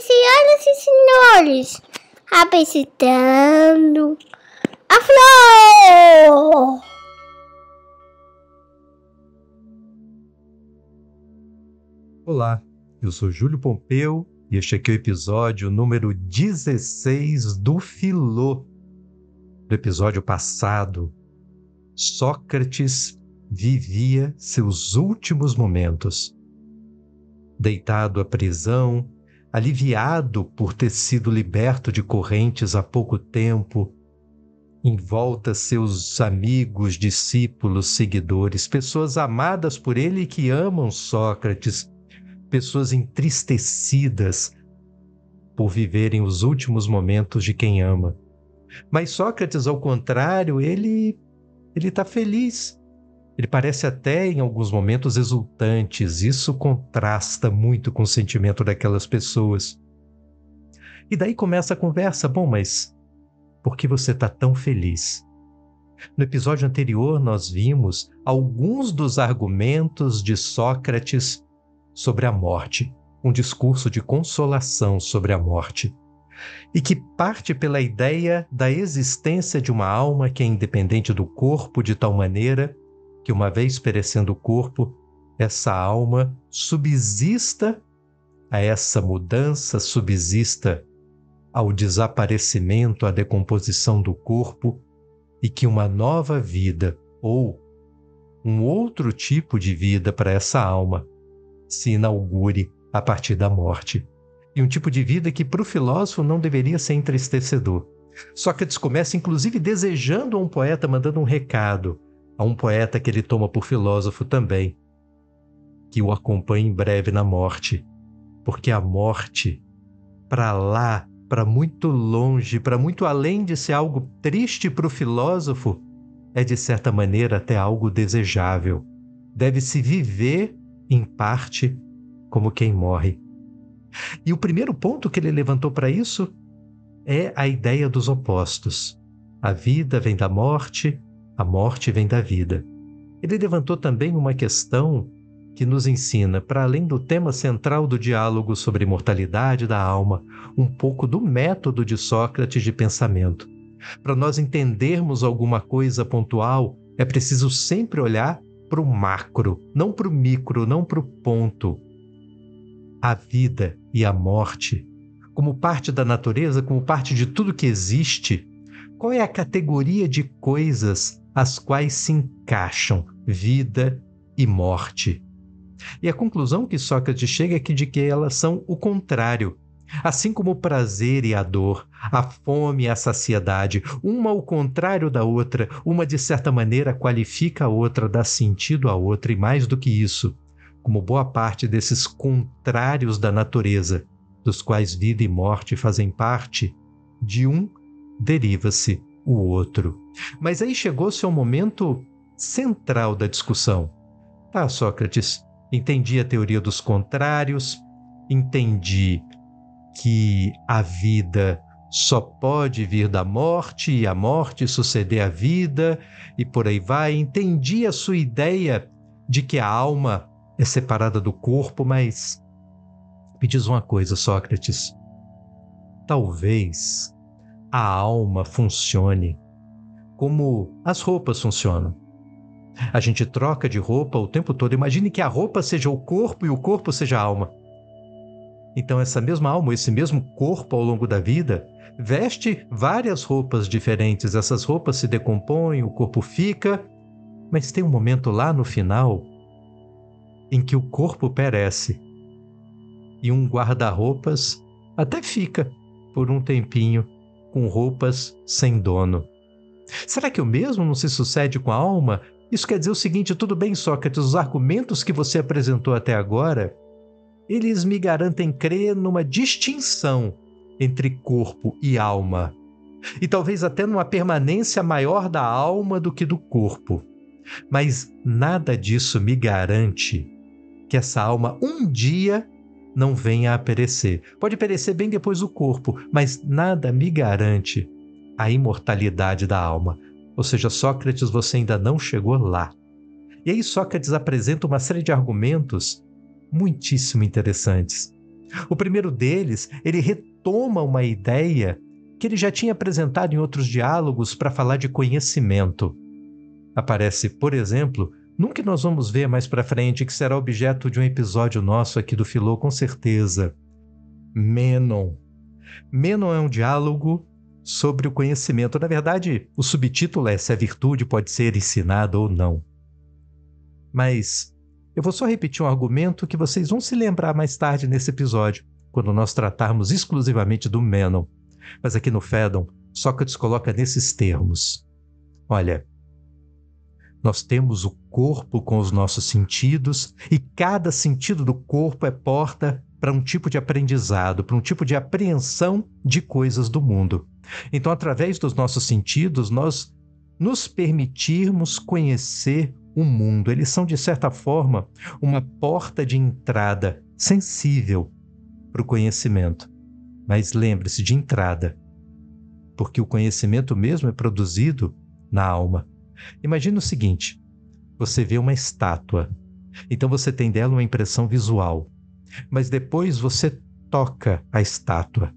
Senhoras e senhores, apresentando a flor! Olá, eu sou Júlio Pompeu e este aqui é o episódio número 16 do Filô. No episódio passado, Sócrates vivia seus últimos momentos. Deitado à prisão, aliviado por ter sido liberto de correntes há pouco tempo, em volta seus amigos, discípulos, seguidores, pessoas amadas por ele e que amam Sócrates, pessoas entristecidas por viverem os últimos momentos de quem ama. Mas Sócrates, ao contrário, ele está feliz. Ele parece até, em alguns momentos, exultante. Isso contrasta muito com o sentimento daquelas pessoas. E daí começa a conversa. Bom, mas por que você está tão feliz? No episódio anterior, nós vimos alguns dos argumentos de Sócrates sobre a morte, um discurso de consolação sobre a morte, e que parte pela ideia da existência de uma alma que é independente do corpo de tal maneira que, uma vez perecendo o corpo, essa alma subsista a essa mudança, subsista ao desaparecimento, à decomposição do corpo, e que uma nova vida ou um outro tipo de vida para essa alma se inaugure a partir da morte. E um tipo de vida que para o filósofo não deveria ser entristecedor. Sócrates começa inclusive desejando a um poeta, mandando um recado a um poeta que ele toma por filósofo também, que o acompanhe em breve na morte, porque a morte, para lá, para muito longe, para muito além de ser algo triste para o filósofo, é de certa maneira até algo desejável. Deve-se viver, em parte, como quem morre. E o primeiro ponto que ele levantou para isso é a ideia dos opostos. A vida vem da morte, a morte vem da vida. Ele levantou também uma questão que nos ensina, para além do tema central do diálogo sobre a imortalidade da alma, um pouco do método de Sócrates de pensamento. Para nós entendermos alguma coisa pontual, é preciso sempre olhar para o macro, não para o micro, não para o ponto. A vida e a morte, como parte da natureza, como parte de tudo que existe, qual é a categoria de coisas as quais se encaixam vida e morte? E a conclusão que Sócrates chega é de que elas são o contrário. Assim como o prazer e a dor, a fome e a saciedade, uma ao contrário da outra, uma de certa maneira qualifica a outra, dá sentido à outra, e mais do que isso, como boa parte desses contrários da natureza, dos quais vida e morte fazem parte, de um deriva-se o outro. Mas aí chegou-se ao momento central da discussão. Tá, Sócrates, entendi a teoria dos contrários, entendi que a vida só pode vir da morte e a morte suceder à vida e por aí vai. Entendi a sua ideia de que a alma é separada do corpo, mas me diz uma coisa, Sócrates. Talvez a alma funcione como as roupas funcionam. A gente troca de roupa o tempo todo. Imagine que a roupa seja o corpo e o corpo seja a alma. Então essa mesma alma, esse mesmo corpo ao longo da vida, veste várias roupas diferentes. Essas roupas se decompõem, o corpo fica, mas tem um momento lá no final em que o corpo perece e um guarda-roupas até fica por um tempinho com roupas sem dono. Será que o mesmo não se sucede com a alma? Isso quer dizer o seguinte: tudo bem, Sócrates, os argumentos que você apresentou até agora, eles me garantem crer numa distinção entre corpo e alma, e talvez até numa permanência maior da alma do que do corpo. Mas nada disso me garante que essa alma um dia não venha a perecer. Pode perecer bem depois do corpo, mas nada me garante a imortalidade da alma. Ou seja, Sócrates, você ainda não chegou lá. E aí Sócrates apresenta uma série de argumentos muitíssimo interessantes. O primeiro deles, ele retoma uma ideia que ele já tinha apresentado em outros diálogos para falar de conhecimento. Aparece, por exemplo, num que nós vamos ver mais para frente, que será objeto de um episódio nosso aqui do Filô, com certeza. Mênon. Mênon é um diálogo sobre o conhecimento. Na verdade, o subtítulo é se a virtude pode ser ensinada ou não. Mas eu vou só repetir um argumento que vocês vão se lembrar mais tarde nesse episódio, quando nós tratarmos exclusivamente do Mênon. Mas aqui no Fédon, Sócrates coloca nesses termos. Olha, nós temos o corpo com os nossos sentidos e cada sentido do corpo é porta para um tipo de aprendizado, para um tipo de apreensão de coisas do mundo. Então, através dos nossos sentidos, nós nos permitirmos conhecer o mundo. Eles são, de certa forma, uma porta de entrada sensível para o conhecimento. Mas lembre-se, de entrada, porque o conhecimento mesmo é produzido na alma. Imagine o seguinte, você vê uma estátua, então você tem dela uma impressão visual, mas depois você toca a estátua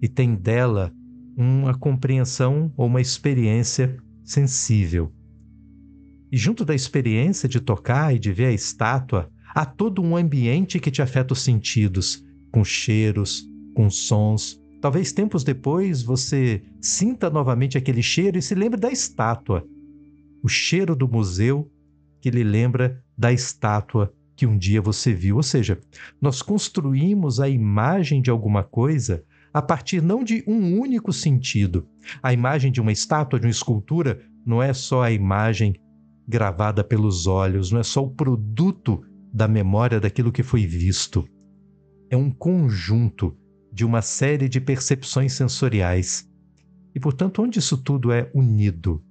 e tem dela uma compreensão ou uma experiência sensível. E junto da experiência de tocar e de ver a estátua, há todo um ambiente que te afeta os sentidos, com cheiros, com sons. Talvez tempos depois você sinta novamente aquele cheiro e se lembre da estátua. O cheiro do museu que lhe lembra da estátua que um dia você viu. Ou seja, nós construímos a imagem de alguma coisa a partir não de um único sentido. A imagem de uma estátua, de uma escultura, não é só a imagem gravada pelos olhos, não é só o produto da memória daquilo que foi visto. É um conjunto de uma série de percepções sensoriais. E, portanto, onde isso tudo é unido?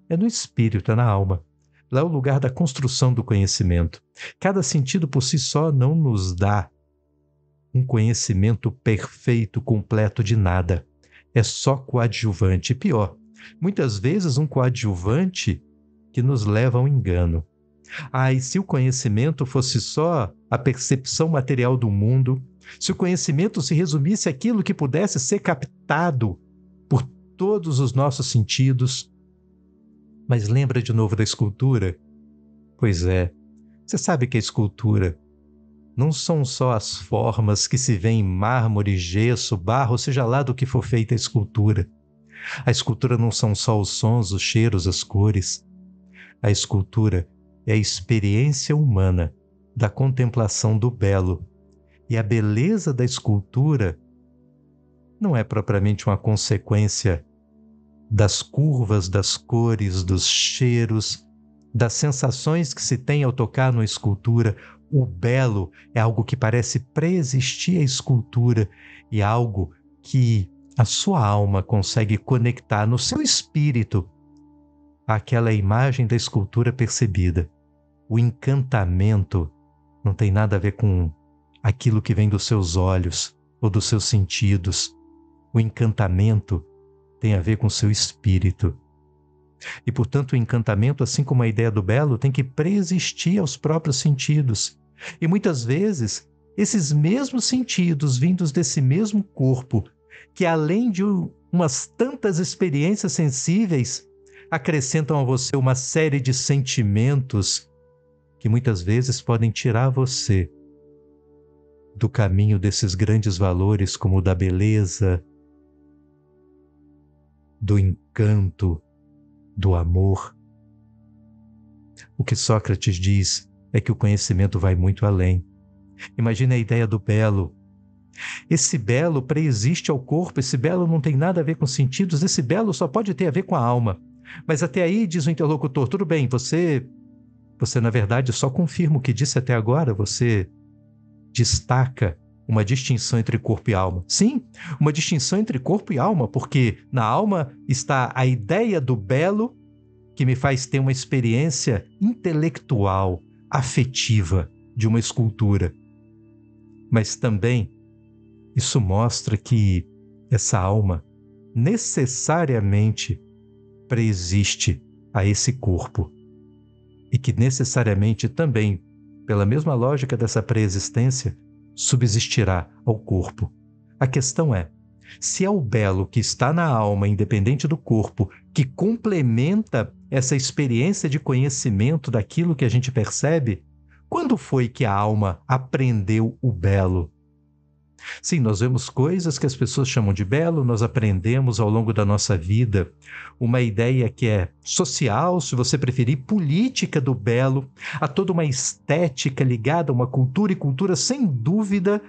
É no espírito, é na alma. Lá é o lugar da construção do conhecimento. Cada sentido por si só não nos dá um conhecimento perfeito, completo de nada. É só coadjuvante. E pior, muitas vezes um coadjuvante que nos leva ao engano. E se o conhecimento fosse só a percepção material do mundo, se o conhecimento se resumisse àquilo que pudesse ser captado por todos os nossos sentidos. Mas lembra de novo da escultura? Pois é, você sabe que a escultura não são só as formas que se vêem em mármore, gesso, barro, seja lá do que for feita a escultura. A escultura não são só os sons, os cheiros, as cores. A escultura é a experiência humana da contemplação do belo. E a beleza da escultura não é propriamente uma consequência das curvas, das cores, dos cheiros, das sensações que se tem ao tocar numa escultura. O belo é algo que parece preexistir à escultura e algo que a sua alma consegue conectar no seu espírito àquela imagem da escultura percebida. O encantamento não tem nada a ver com aquilo que vem dos seus olhos ou dos seus sentidos. O encantamento tem a ver com o seu espírito. E, portanto, o encantamento, assim como a ideia do belo, tem que preexistir aos próprios sentidos. E muitas vezes, esses mesmos sentidos vindos desse mesmo corpo, que além de umas tantas experiências sensíveis, acrescentam a você uma série de sentimentos que muitas vezes podem tirar você do caminho desses grandes valores, como o da beleza, do encanto, do amor. O que Sócrates diz é que o conhecimento vai muito além. Imagine a ideia do belo. Esse belo preexiste ao corpo, esse belo não tem nada a ver com sentidos, esse belo só pode ter a ver com a alma. Mas até aí, diz o interlocutor, tudo bem, você na verdade só confirma o que disse até agora, você destaca uma distinção entre corpo e alma. Sim, uma distinção entre corpo e alma, porque na alma está a ideia do belo que me faz ter uma experiência intelectual, afetiva de uma escultura. Mas também isso mostra que essa alma necessariamente preexiste a esse corpo e que necessariamente também, pela mesma lógica dessa preexistência, subsistirá ao corpo. A questão é, se é o belo que está na alma, independente do corpo, que complementa essa experiência de conhecimento daquilo que a gente percebe, quando foi que a alma aprendeu o belo? Sim, nós vemos coisas que as pessoas chamam de belo, nós aprendemos ao longo da nossa vida uma ideia que é social, se você preferir, política do belo, há toda uma estética ligada a uma cultura, e cultura, sem dúvida,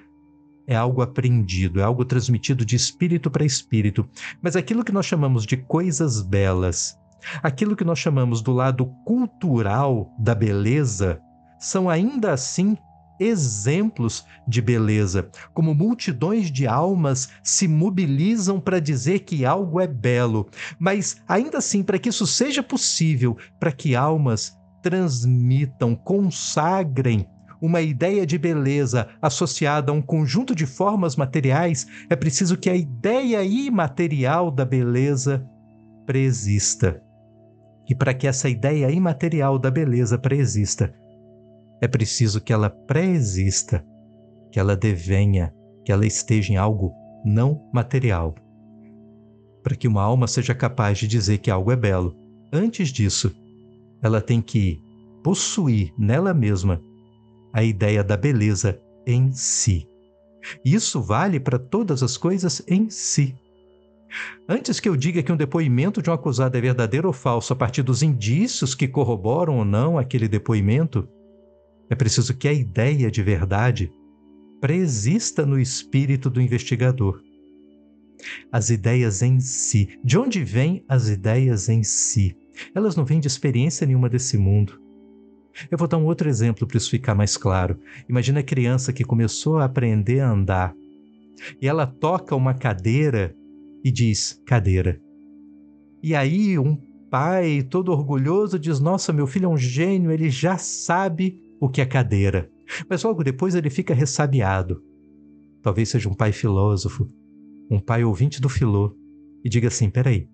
é algo aprendido, é algo transmitido de espírito para espírito. Mas aquilo que nós chamamos de coisas belas, aquilo que nós chamamos do lado cultural da beleza, são ainda assim exemplos de beleza, como multidões de almas se mobilizam para dizer que algo é belo, mas ainda assim, para que isso seja possível, para que almas transmitam, consagrem uma ideia de beleza associada a um conjunto de formas materiais, é preciso que a ideia imaterial da beleza preexista. E para que essa ideia imaterial da beleza preexista, é preciso que ela pré-exista, que ela devenha, que ela esteja em algo não material. Para que uma alma seja capaz de dizer que algo é belo, antes disso, ela tem que possuir nela mesma a ideia da beleza em si. Isso vale para todas as coisas em si. Antes que eu diga que um depoimento de um acusado é verdadeiro ou falso a partir dos indícios que corroboram ou não aquele depoimento, é preciso que a ideia de verdade preexista no espírito do investigador. As ideias em si. De onde vêm as ideias em si? Elas não vêm de experiência nenhuma desse mundo. Eu vou dar um outro exemplo para isso ficar mais claro. Imagina a criança que começou a aprender a andar e ela toca uma cadeira e diz, cadeira. E aí um pai todo orgulhoso diz, nossa, meu filho é um gênio, ele já sabe o que é cadeira. Mas logo depois ele fica ressabiado. Talvez seja um pai filósofo, um pai ouvinte do Filô, e diga assim, peraí,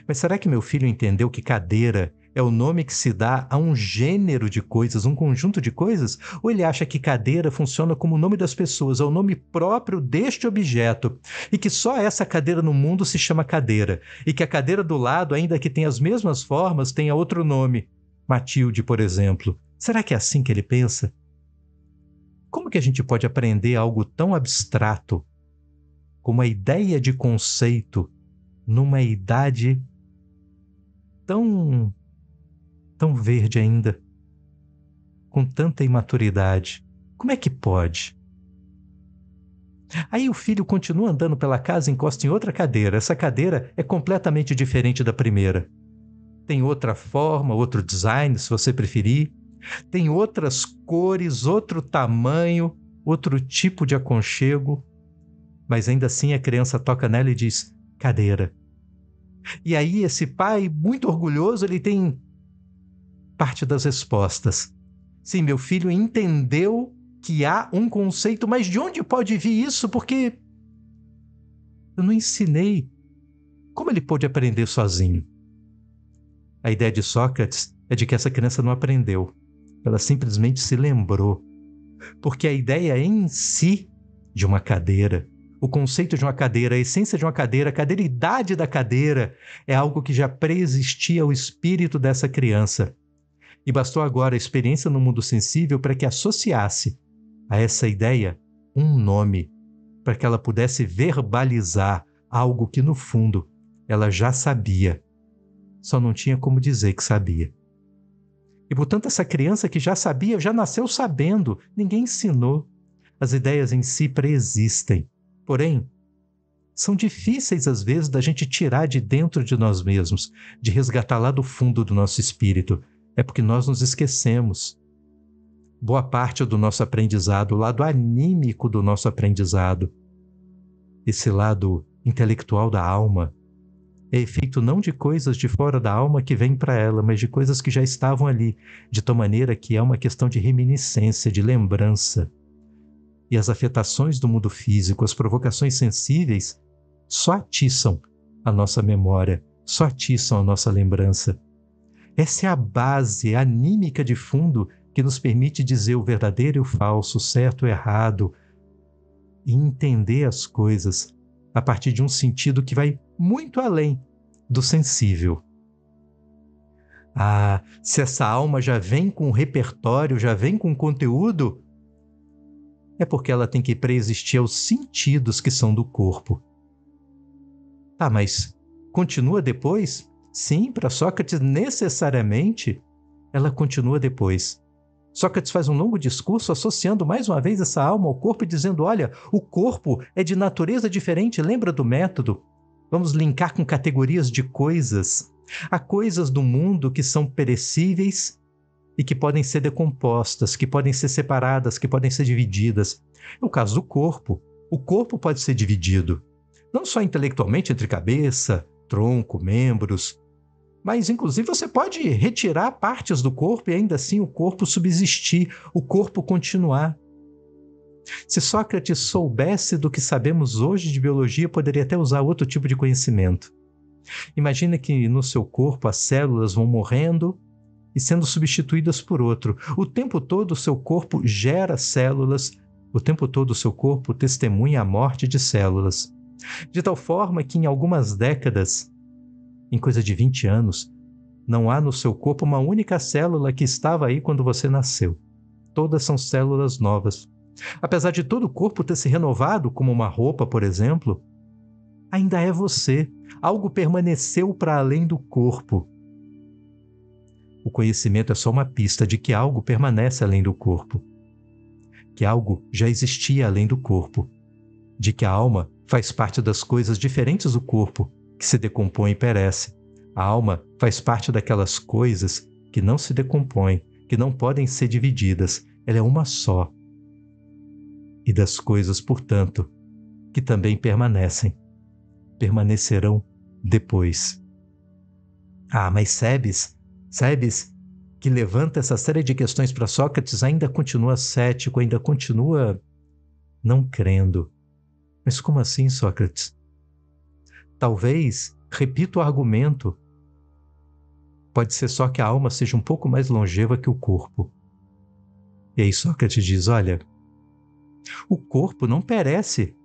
mas será que meu filho entendeu que cadeira é o nome que se dá a um gênero de coisas, um conjunto de coisas? Ou ele acha que cadeira funciona como o nome das pessoas, é o nome próprio deste objeto, e que só essa cadeira no mundo se chama cadeira, e que a cadeira do lado, ainda que tenha as mesmas formas, tenha outro nome, Matilde, por exemplo? Será que é assim que ele pensa? Como que a gente pode aprender algo tão abstrato como a ideia de conceito numa idade tão verde ainda, com tanta imaturidade? Como é que pode? Aí o filho continua andando pela casa e encosta em outra cadeira. Essa cadeira é completamente diferente da primeira. Tem outra forma, outro design, se você preferir. Tem outras cores, outro tamanho, outro tipo de aconchego. Mas ainda assim a criança toca nela e diz, cadeira. E aí esse pai, muito orgulhoso, ele tem parte das respostas. Sim, meu filho entendeu que há um conceito, mas de onde pode vir isso? Porque eu não ensinei. Como ele pôde aprender sozinho? A ideia de Sócrates é de que essa criança não aprendeu. Ela simplesmente se lembrou. Porque a ideia em si de uma cadeira, o conceito de uma cadeira, a essência de uma cadeira, a cadeiridade da cadeira, é algo que já preexistia ao espírito dessa criança. E bastou agora a experiência no mundo sensível para que associasse a essa ideia um nome, para que ela pudesse verbalizar algo que, no fundo, ela já sabia, só não tinha como dizer que sabia. E, portanto, essa criança que já sabia, já nasceu sabendo, ninguém ensinou. As ideias em si preexistem, porém, são difíceis às vezes da gente tirar de dentro de nós mesmos, de resgatar lá do fundo do nosso espírito. É porque nós nos esquecemos. Boa parte do nosso aprendizado, o lado anímico do nosso aprendizado, esse lado intelectual da alma, é feito não de coisas de fora da alma que vêm para ela, mas de coisas que já estavam ali, de tal maneira que é uma questão de reminiscência, de lembrança. E as afetações do mundo físico, as provocações sensíveis, só atiçam a nossa memória, só atiçam a nossa lembrança. Essa é a base anímica de fundo que nos permite dizer o verdadeiro e o falso, o certo e o errado, e entender as coisas a partir de um sentido que vai muito além do sensível. Se essa alma já vem com repertório, já vem com conteúdo, é porque ela tem que preexistir aos sentidos que são do corpo. Mas continua depois? Sim, para Sócrates, necessariamente, ela continua depois. Sócrates faz um longo discurso associando mais uma vez essa alma ao corpo e dizendo, olha, o corpo é de natureza diferente, lembra do método? Vamos linkar com categorias de coisas. Há coisas do mundo que são perecíveis e que podem ser decompostas, que podem ser separadas, que podem ser divididas. No caso do corpo, o corpo pode ser dividido, não só intelectualmente entre cabeça, tronco, membros, mas inclusive você pode retirar partes do corpo e ainda assim o corpo subsistir, o corpo continuar. Se Sócrates soubesse do que sabemos hoje de biologia, poderia até usar outro tipo de conhecimento. Imagina que no seu corpo as células vão morrendo e sendo substituídas por outro. O tempo todo o seu corpo gera células, o tempo todo o seu corpo testemunha a morte de células. De tal forma que em algumas décadas, em coisa de 20 anos, não há no seu corpo uma única célula que estava aí quando você nasceu. Todas são células novas. Apesar de todo o corpo ter se renovado, como uma roupa, por exemplo, ainda é você. Algo permaneceu para além do corpo. O conhecimento é só uma pista de que algo permanece além do corpo, que algo já existia além do corpo, de que a alma faz parte das coisas diferentes do corpo, que se decompõe e perece. A alma faz parte daquelas coisas que não se decompõem, que não podem ser divididas. Ela é uma só. E das coisas, portanto, que também permanecem, permanecerão depois. Mas Sebes, que levanta essa série de questões para Sócrates, ainda continua cético, ainda continua não crendo. Mas como assim, Sócrates? Talvez, repito o argumento, pode ser só que a alma seja um pouco mais longeva que o corpo. E aí Sócrates diz, olha, o corpo não perece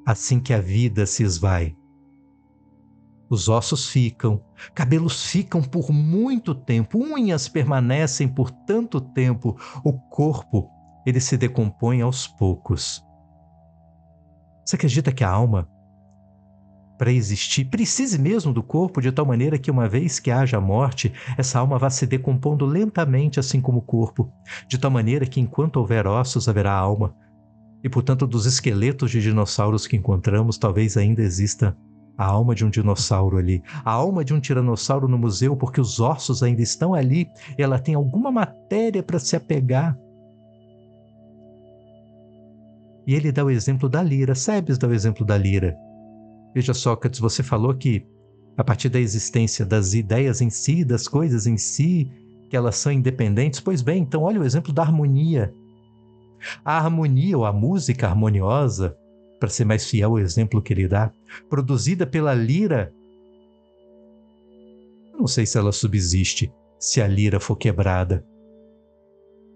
assim que a vida se esvai. Os ossos ficam, cabelos ficam por muito tempo, unhas permanecem por tanto tempo, o corpo, ele se decompõe aos poucos. Você acredita que a alma, para existir, precise mesmo do corpo de tal maneira que uma vez que haja morte, essa alma vá se decompondo lentamente assim como o corpo, de tal maneira que enquanto houver ossos haverá alma, e portanto dos esqueletos de dinossauros que encontramos talvez ainda exista a alma de um dinossauro ali, a alma de um tiranossauro no museu, porque os ossos ainda estão ali e ela tem alguma matéria para se apegar. E ele dá o exemplo da lira, Sebes dá o exemplo da lira. Veja, Sócrates, você falou que a partir da existência das ideias em si, das coisas em si, que elas são independentes. Pois bem, então olha o exemplo da harmonia. A harmonia ou a música harmoniosa, para ser mais fiel ao exemplo que ele dá, produzida pela lira, eu não sei se ela subsiste se a lira for quebrada.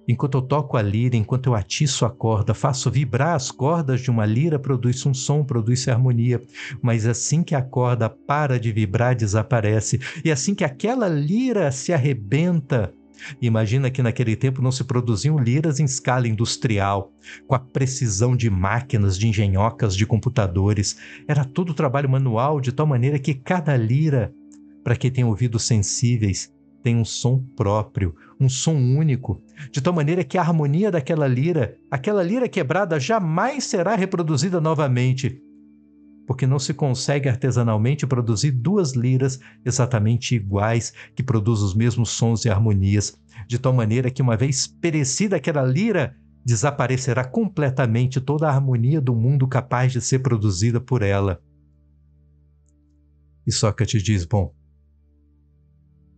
Enquanto eu toco a lira, enquanto eu atiço a corda, faço vibrar as cordas de uma lira, produz um som, produz harmonia. Mas assim que a corda para de vibrar, desaparece. E assim que aquela lira se arrebenta, imagina que naquele tempo não se produziam liras em escala industrial, com a precisão de máquinas, de engenhocas, de computadores. Era todo trabalho manual, de tal maneira que cada lira, para quem tem ouvidos sensíveis, tem um som próprio, um som único, de tal maneira que a harmonia daquela lira, aquela lira quebrada, jamais será reproduzida novamente, porque não se consegue artesanalmente produzir duas liras exatamente iguais, que produzem os mesmos sons e harmonias, de tal maneira que uma vez perecida aquela lira, desaparecerá completamente toda a harmonia do mundo capaz de ser produzida por ela. E Sócrates diz, bom,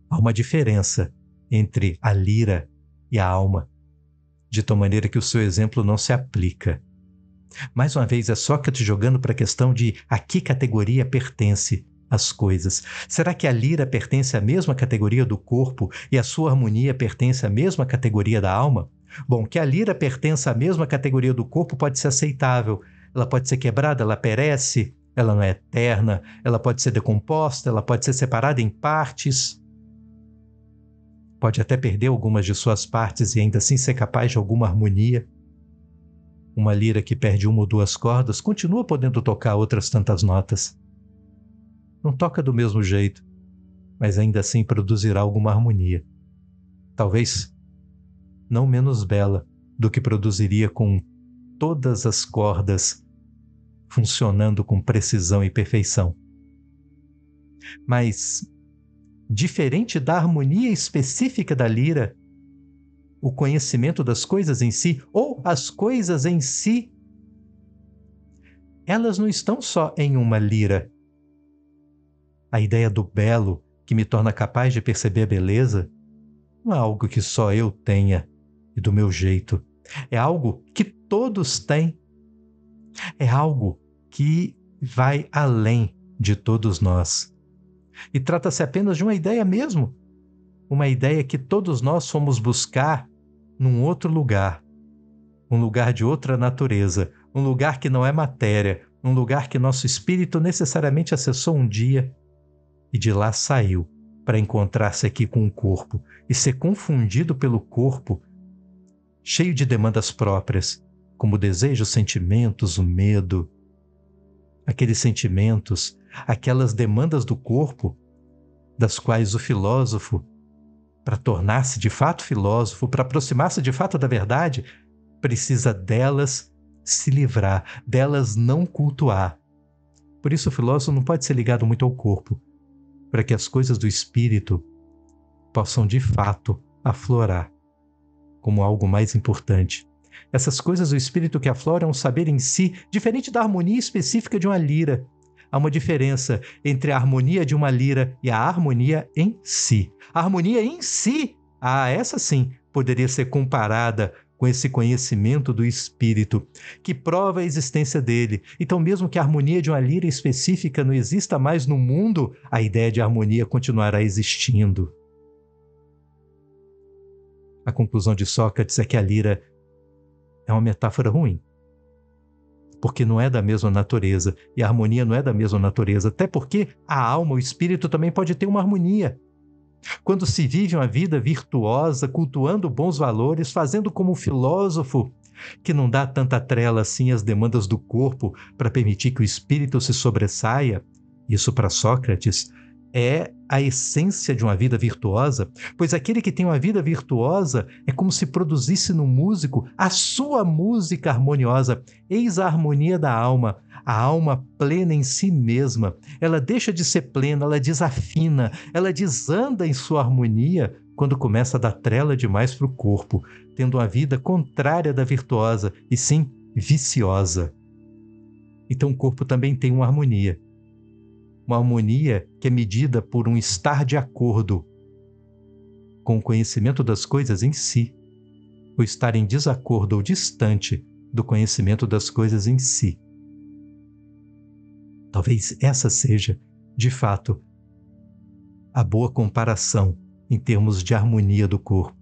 há uma diferença entre a lira e a alma, de tal maneira que o seu exemplo não se aplica. Mais uma vez, é Sócrates jogando para a questão de a que categoria pertence as coisas. Será que a lira pertence à mesma categoria do corpo e a sua harmonia pertence à mesma categoria da alma? Bom, que a lira pertença à mesma categoria do corpo pode ser aceitável. ela pode ser quebrada, ela perece, ela não é eterna, ela pode ser decomposta, ela pode ser separada em partes. Pode até perder algumas de suas partes e ainda assim ser capaz de alguma harmonia. Uma lira que perde uma ou duas cordas continua podendo tocar outras tantas notas. Não toca do mesmo jeito, mas ainda assim produzirá alguma harmonia. Talvez não menos bela do que produziria com todas as cordas funcionando com precisão e perfeição. Mas, diferente da harmonia específica da lira, o conhecimento das coisas em si, ou as coisas em si, elas não estão só em uma lira. A ideia do belo, que me torna capaz de perceber a beleza, não é algo que só eu tenha e do meu jeito. É algo que todos têm. É algo que vai além de todos nós. E trata-se apenas de uma ideia mesmo. Uma ideia que todos nós fomos buscar num outro lugar. Um lugar de outra natureza. Um lugar que não é matéria. Um lugar que nosso espírito necessariamente acessou um dia e de lá saiu para encontrar-se aqui com o corpo e ser confundido pelo corpo, cheio de demandas próprias, como o desejo, os sentimentos, o medo. Aqueles sentimentos, aquelas demandas do corpo, das quais o filósofo, para tornar-se de fato filósofo, para aproximar-se de fato da verdade, precisa delas se livrar, delas não cultuar. Por isso o filósofo não pode ser ligado muito ao corpo, para que as coisas do espírito possam de fato aflorar como algo mais importante. Essas coisas do espírito que afloram o saber em si, diferente da harmonia específica de uma lira. Há uma diferença entre a harmonia de uma lira e a harmonia em si. A harmonia em si, essa sim, poderia ser comparada com esse conhecimento do espírito, que prova a existência dele. Então, mesmo que a harmonia de uma lira específica não exista mais no mundo, a ideia de harmonia continuará existindo. A conclusão de Sócrates é que a lira é uma metáfora ruim, porque não é da mesma natureza, e a harmonia não é da mesma natureza, até porque a alma, o espírito também pode ter uma harmonia. Quando se vive uma vida virtuosa, cultuando bons valores, fazendo como o filósofo, que não dá tanta trela assim às demandas do corpo para permitir que o espírito se sobressaia, isso para Sócrates é a essência de uma vida virtuosa, pois aquele que tem uma vida virtuosa é como se produzisse no músico a sua música harmoniosa. Eis a harmonia da alma, a alma plena em si mesma. Ela deixa de ser plena, ela desafina, ela desanda em sua harmonia quando começa a dar trela demais para o corpo, tendo uma vida contrária da virtuosa, e sim viciosa. Então o corpo também tem uma harmonia que é medida por um estar de acordo com o conhecimento das coisas em si, ou estar em desacordo ou distante do conhecimento das coisas em si. Talvez essa seja, de fato, a boa comparação em termos de harmonia do corpo.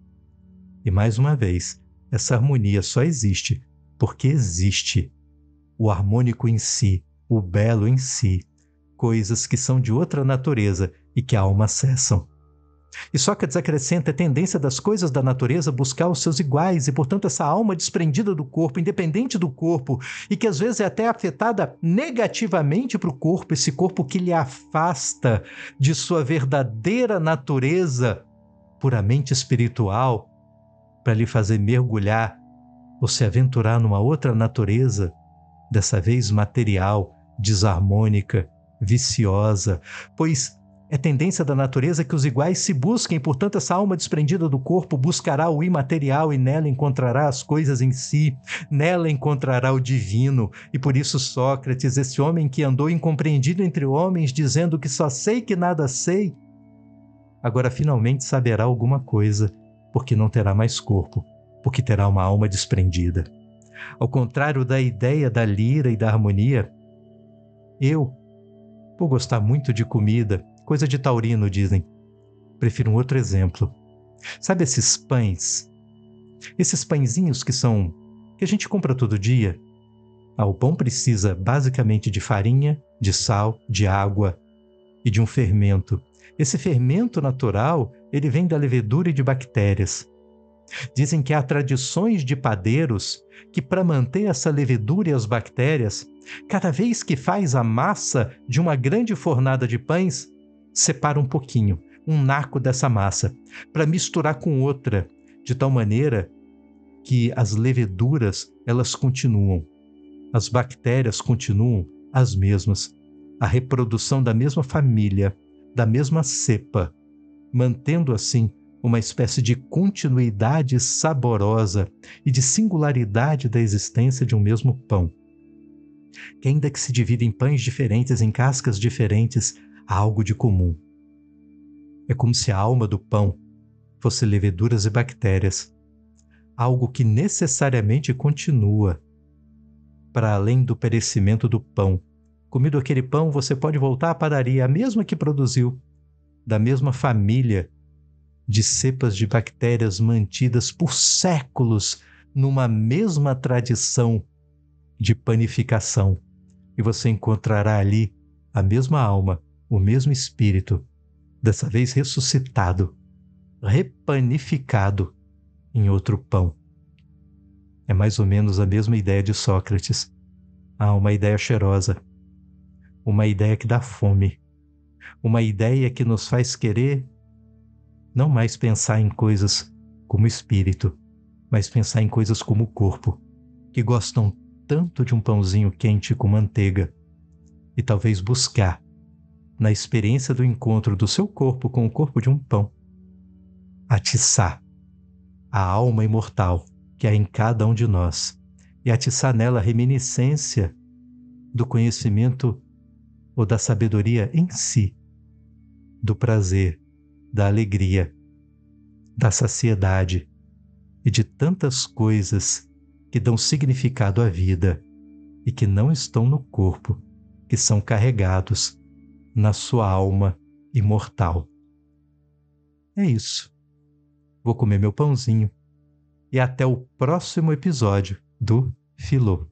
E mais uma vez, essa harmonia só existe porque existe o harmônico em si, o belo em si, coisas que são de outra natureza e que a alma acessam. E Sócrates acrescenta a tendência das coisas da natureza buscar os seus iguais, e portanto essa alma desprendida do corpo, independente do corpo, e que às vezes é até afetada negativamente para o corpo, esse corpo que lhe afasta de sua verdadeira natureza puramente espiritual, para lhe fazer mergulhar ou se aventurar numa outra natureza, dessa vez material, desarmônica, viciosa, pois é tendência da natureza que os iguais se busquem, portanto essa alma desprendida do corpo buscará o imaterial e nela encontrará as coisas em si, nela encontrará o divino. E por isso Sócrates, esse homem que andou incompreendido entre homens, dizendo que só sei que nada sei, agora finalmente saberá alguma coisa, porque não terá mais corpo, porque terá uma alma desprendida. Ao contrário da ideia da lira e da harmonia, eu, por gostar muito de comida, coisa de taurino, dizem, prefiro um outro exemplo. Sabe esses pães? Esses pãezinhos que a gente compra todo dia? O pão precisa basicamente de farinha, de sal, de água e de um fermento. Esse fermento natural, ele vem da levedura e de bactérias. Dizem que há tradições de padeiros que, para manter essa levedura e as bactérias, cada vez que faz a massa de uma grande fornada de pães, separa um pouquinho, um naco dessa massa, para misturar com outra, de tal maneira que as leveduras, elas continuam, as bactérias continuam as mesmas, a reprodução da mesma família, da mesma cepa, mantendo assim uma espécie de continuidade saborosa e de singularidade da existência de um mesmo pão. Que ainda que se divida em pães diferentes, em cascas diferentes, há algo de comum. É como se a alma do pão fosse leveduras e bactérias, algo que necessariamente continua, para além do perecimento do pão. Comido aquele pão, você pode voltar à padaria, a mesma que produziu, da mesma família de cepas de bactérias mantidas por séculos numa mesma tradição de panificação. E você encontrará ali a mesma alma, o mesmo espírito, dessa vez ressuscitado, repanificado em outro pão. É mais ou menos a mesma ideia de Sócrates. Uma ideia cheirosa, uma ideia que dá fome, uma ideia que nos faz querer não mais pensar em coisas como espírito, mas pensar em coisas como corpo, que gostam tanto de um pãozinho quente com manteiga, e talvez buscar, na experiência do encontro do seu corpo com o corpo de um pão, atiçar a alma imortal que há em cada um de nós, e atiçar nela a reminiscência do conhecimento ou da sabedoria em si, do prazer, da alegria, da saciedade e de tantas coisas que dão significado à vida e que não estão no corpo, que são carregados na sua alma imortal. É isso. Vou comer meu pãozinho e até o próximo episódio do Filô.